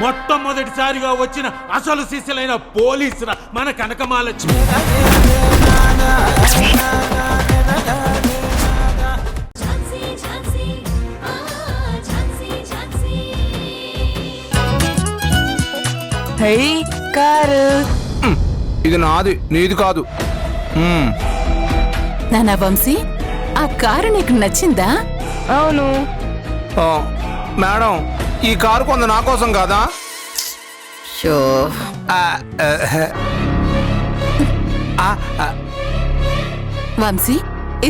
మొట్టమొదటిసారిగా వచ్చిన అసలు శిష్యులైన పోలీసుల మన కనకమాలక్ష్మి. హై కారు ఇది నాది, నీది కాదు. నానా వంశీ, ఆ కారు నీకు నచ్చిందా? అవును. మేడం, ఈ కారు కొంత నా కోసం కాదా? షో వంశీ,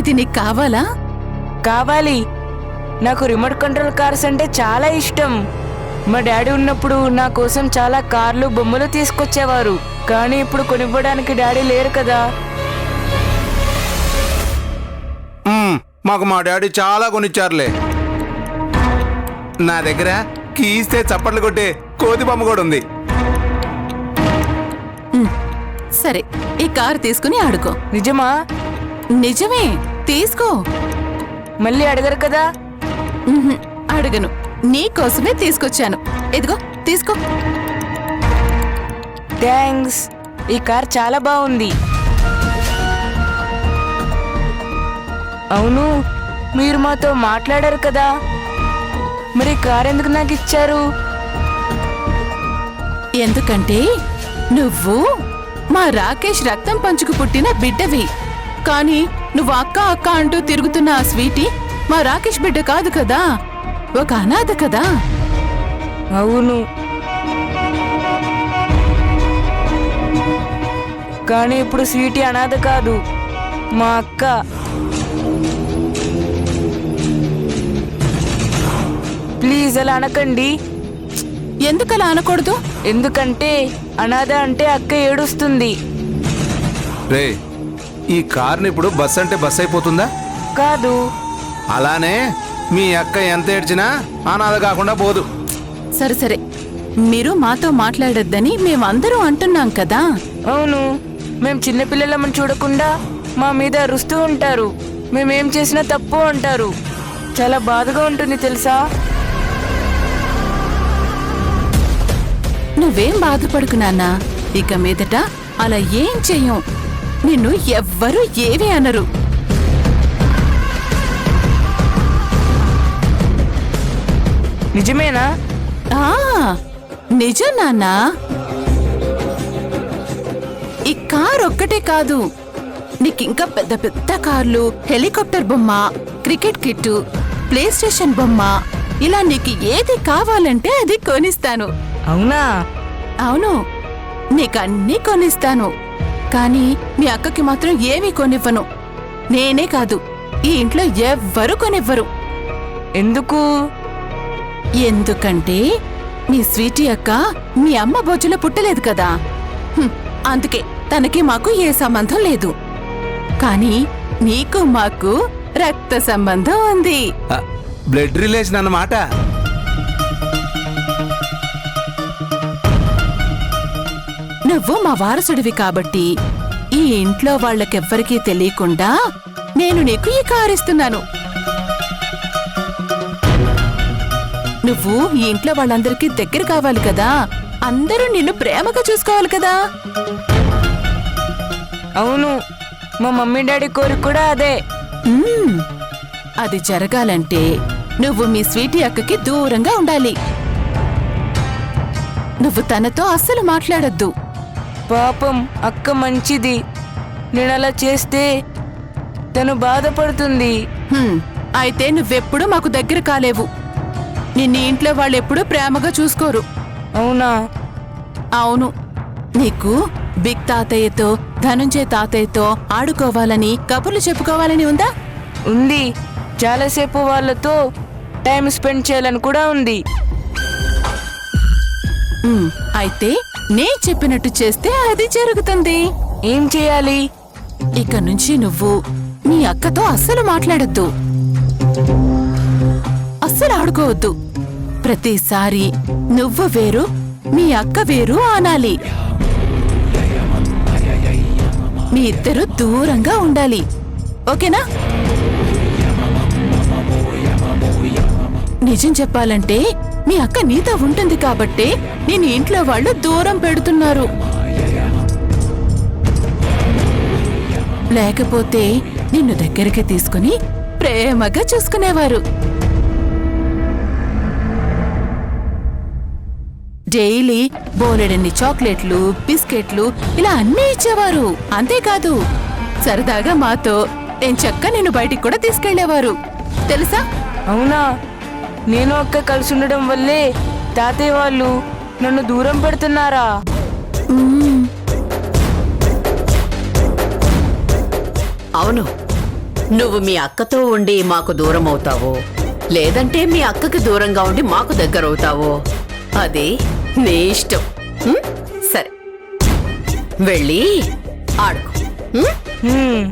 ఇది నీకు కావాలా? కావాలి. నాకు రిమోట్ కంట్రోల్ కార్స్ అంటే చాలా ఇష్టం. మా డాడీ ఉన్నప్పుడు నా కోసం చాలా కార్లు బొమ్మలు తీసుకొచ్చేవారు. కానీ ఇప్పుడు కొనివ్వడానికి డాడీ లేరు కదా. మాకు మా డాడీ చాలా కొనిచ్చారులే. నా దగ్గర కీస్తే చప్పట్లు కొట్టే కోతి బొమ్మ కూడా ఉంది. సరే, ఈ కారు తీసుకుని ఆడుకో. నిజమా? నిజమే, తీసుకో. మళ్ళీ అడగరు కదా? అడగను, నీకోసమే తీసుకొచ్చాను. ఇదిగో తీసుకో. థ్యాంక్స్. ఈ కార్ చాలా బాగుంది. అవును, మీరు మాతో మాట్లాడారు కదా, మరి కార్ ఎందుకు నాకు ఇచ్చారు? ఎందుకంటే నువ్వు మా రాకేష్ రక్తం పంచుకు పుట్టిన బిడ్డవి. కానీ నువ్వు అక్క అక్క అంటూ తిరుగుతున్న ఆ స్వీటీ మా రాకేష్ బిడ్డ కాదు కదా, ఒక అనాథ కదా. అవును, కానీ ఇప్పుడు స్వీటీ అనాథ కాదు, మా అక్క. ప్లీజ్ అలా అనకండి. ఎందుకలా అనకూడదు? ఎందుకంటే అనాథ అంటే అక్క ఏడుస్తుంది. రే, ఈ కార్ని ఇప్పుడు బస్ అంటే బస్ అయిపోతుందా? కాదు. అలానే మీ అక్క ఎంత ఏడ్చినా అనాథ కాకుండా పోదు. సరే సరే, మీరు మాతో మాట్లాడొద్దని మేమందరూ అంటున్నాం కదా. అవును, మేం చిన్నపిల్లలమని చూడకుండా మా మీద అరుస్తూ ఉంటారు. మేమేం చేసినా తప్పు అంటారు. చాలా బాధగా ఉంటుంది తెలుసా? నువ్వేం బాధపడుకు నాన్నా, ఇక మీదట అలా ఏం చెయ్యం. నిన్ను ఎవ్వరూ ఏమీ అనరు. నిజమేనా? ఆ నిజం నాన్నా. ఈ కార్ ఒక్కటే కాదు, నీకింకా పెద్ద పెద్ద కార్లు, హెలికాప్టర్ బొమ్మ, క్రికెట్ కిట్టు, ప్లే స్టేషన్ బొమ్మ, ఇలా నీకు ఏది కావాలంటే అది కొనిస్తాను. అవునా? అవును, నీకన్నీ కొనిస్తాను. కానీ మీ అక్కకి మాత్రం ఏమీ కొనివ్వను. నేనే కాదు, ఈ ఇంట్లో ఎవ్వరూ కొనివ్వరు. ఎందుకు? ఎందుకంటే మీ స్వీటీ అక్క మీ అమ్మ బొజ్జులో పుట్టలేదు కదా. అందుకే తనకి మాకు ఏ సంబంధం లేదు. కానీ నీకు మాకు రక్త సంబంధం ఉంది. బ్లడ్ రిలేషన్ అన్నమాట. నువ్వు మా వారసుడివి కాబట్టి ఈ ఇంట్లో వాళ్ళకెవ్వరికీ తెలియకుండా నేను నీకు ఈ కారిస్తున్నాను. నువ్వు ఈ ఇంట్లో వాళ్ళందరికీ దగ్గర కావాలి కదా, అందరూ నిన్ను ప్రేమగా చూసుకోవాలి కదా. అవును, మా మమ్మీ డాడీ కోరిక కూడా అదే. అది జరగాలంటే నువ్వు మీ స్వీటీ అక్కకి దూరంగా ఉండాలి. నువ్వు తనతో అస్సలు మాట్లాడొద్దు. పాపం అక్క మంచిది. నేనలా చేస్తే తను బాధపడుతుంది. అయితే నువ్వెప్పుడు మాకు దగ్గర కాలేవు. నిన్ను ఇంట్లో వాళ్ళెప్పుడూ ప్రేమగా చూసుకోరు. అవునా? అవును. నీకు బిగ్ తాతయ్యతో, ధనుంజయ తాతయ్యతో ఆడుకోవాలని, కబుర్లు చెప్పుకోవాలని ఉందా? ఉంది. చాలాసేపు వాళ్ళతో టైం స్పెండ్ చేయాలని కూడా ఉంది. అయితే నే చెప్పినట్టు చేస్తే అది జరుగుతుంది. ఏం చేయాలి? ఇక నుంచి నువ్వు నీ అక్కతో అస్సలు మాట్లాడొద్దు, అస్సలు ఆడుకోవద్దు. ప్రతిసారి నువ్వు వేరు, మీ అక్క వేరు అనాలి. మీ ఇద్దరు దూరంగా ఉండాలి. ఓకేనా? నిజం చెప్పాలంటే మీ అక్క నీతో ఉంటుంది కాబట్టే నేను ఇంట్లో వాళ్ళు దూరం పెడుతున్నారు. లేకపోతే నిన్ను దగ్గరికి తీసుకుని ప్రేమగా చూసుకునేవారు. డైలీ బోలెడన్ని చాక్లెట్లు, బిస్కెట్లు ఇలా అన్నీ ఇచ్చేవారు. అంతేకాదు సరదాగా మాతో ఎంచక్క నిన్ను బయటికి కూడా తీసుకెళ్లేవారు తెలుసా? అవునా? నేను అక్క కలిసి ఉండడం వల్లే తాతయ్య వాళ్ళు నన్ను దూరం పెడుతున్నారా? అవును, నువ్వు మీ అక్కతో ఉండి మాకు దూరం అవుతావో, లేదంటే మీ అక్కకి దూరంగా ఉండి మాకు దగ్గర అవుతావో అది నీ ఇష్టం. సరే, వెళ్ళి ఆడుకో. హ్మ్.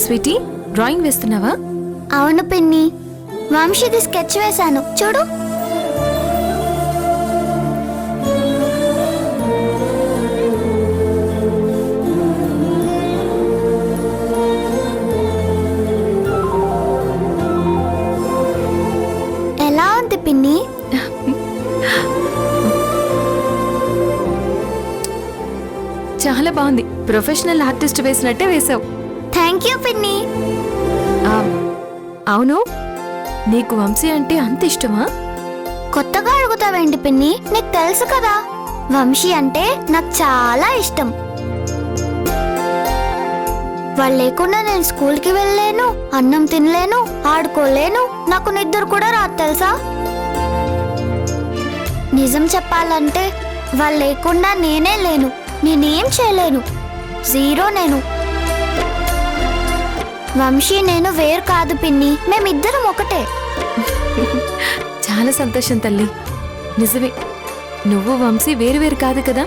స్వీటీ, డ్రాయింగ్ వేస్తున్నావా? అవును పిన్ని, వంశీది స్కెచ్ వేశాను చూడు. ఎలా ఉంది పిన్ని? చాలా బాగుంది. ప్రొఫెషనల్ ఆర్టిస్ట్ వేసినట్టే వేసావు. థ్యాంక్ యూ పిన్ని. ఆ, అవును, నీకు వంశీ అంటే అంత ఇష్టమా? కొత్తగా అడుగుతావేంటి పిన్ని, నీకు తెలుసు కదా వంశీ అంటే నాకు చాలా ఇష్టం. వాళ్ళు లేకుండా నేను స్కూల్కి వెళ్ళలేను, అన్నం తినలేను, ఆడుకోలేను, నాకు నిద్ర కూడా రాదు తెలుసా. నిజం చెప్పాలంటే వాళ్ళు లేకుండా నేనే లేను, నేనేం చేయలేను, జీరో నేను. వంశీ నేను వేరు కాదు పిన్ని, మేమిద్దరం ఒకటే. చాలా సంతోషం తల్లి. నిజమే, నువ్వు వంశీ వేరు వేరు కాదు కదా,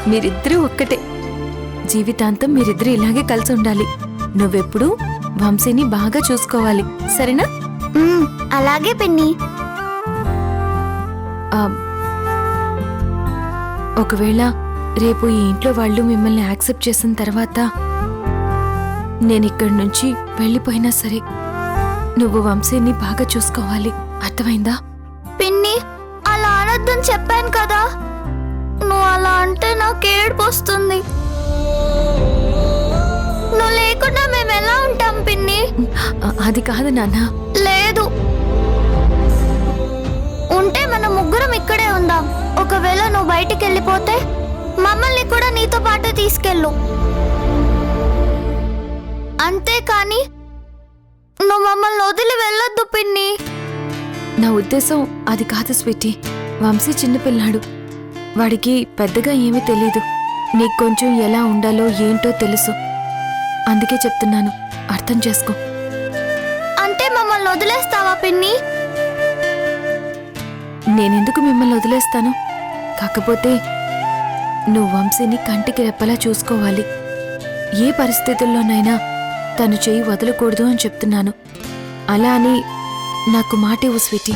మీరిద్దరూ ఒక్కటే. జీవితాంతం మీరిద్దరూ ఇలాగే కలిసి ఉండాలి. నువ్వెప్పుడూ వంశీని బాగా చూసుకోవాలి, సరేనా? అలాగే పిన్ని. ఆ, ఒకవేళ రేపు ఈ ఇంట్లో వాళ్ళు మిమ్మల్ని యాక్సెప్ట్ చేసిన తర్వాత నేనిక్కడి నుంచి వెళ్ళిపోయినా సరే నువ్వు వంశీని బాగా చూసుకోవాలి, అర్థమైందా? పిన్ని, అలా అనొద్దని చెప్పాను కదా. నువ్వు అలా అంటే నాకు ఏడుపు వస్తుంది. నువ్వు లేకుండా మేము ఎలా ఉంటాం పిన్ని? అది కాదు నాన్న. లేదు, ఉంటే మనం ముగ్గురం ఇక్కడే ఉందాం. ఒకవేళ నువ్వు బయటికి వెళ్ళిపోతే మమ్మల్ని కూడా నీతో పాటు తీసుకెళ్ళు. అంతేకాని నువ్వు మమ్మల్ని వదిలి వెళ్ళొద్దు పిన్ని. నా ఉద్దేశం అది కాదు స్వీటీ. వంశీ చిన్నపిల్లాడు, వాడికి పెద్దగా ఏమీ తెలీదు. నీకు కొంచెం ఎలా ఉండాలో ఏంటో తెలుసు, అందుకే చెప్తున్నాను, అర్థం చేసుకో. అంటే మమ్మల్ని వదిలేస్తావా పిన్ని? నేనెందుకు మిమ్మల్ని వదిలేస్తాను? కాకపోతే నువ్వు వంశీని కంటికి రెప్పలా చూసుకోవాలి. ఏ పరిస్థితుల్లోనైనా తను చెయ్యి వదలకూడదు అని చెప్తున్నాను. అలా అని నాకు మాట ఇవ్వు స్వీటీ.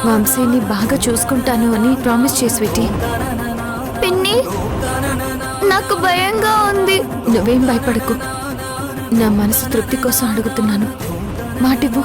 వంశీని బాగా చూసుకుంటాను అని ప్రామిస్ చేయి స్వీటీ. పిన్ని, నాకు భయంగా ఉంది. నువ్వేం భయపడకు, నా మనసు తృప్తి కోసం అడుగుతున్నాను, మాటివ్వు.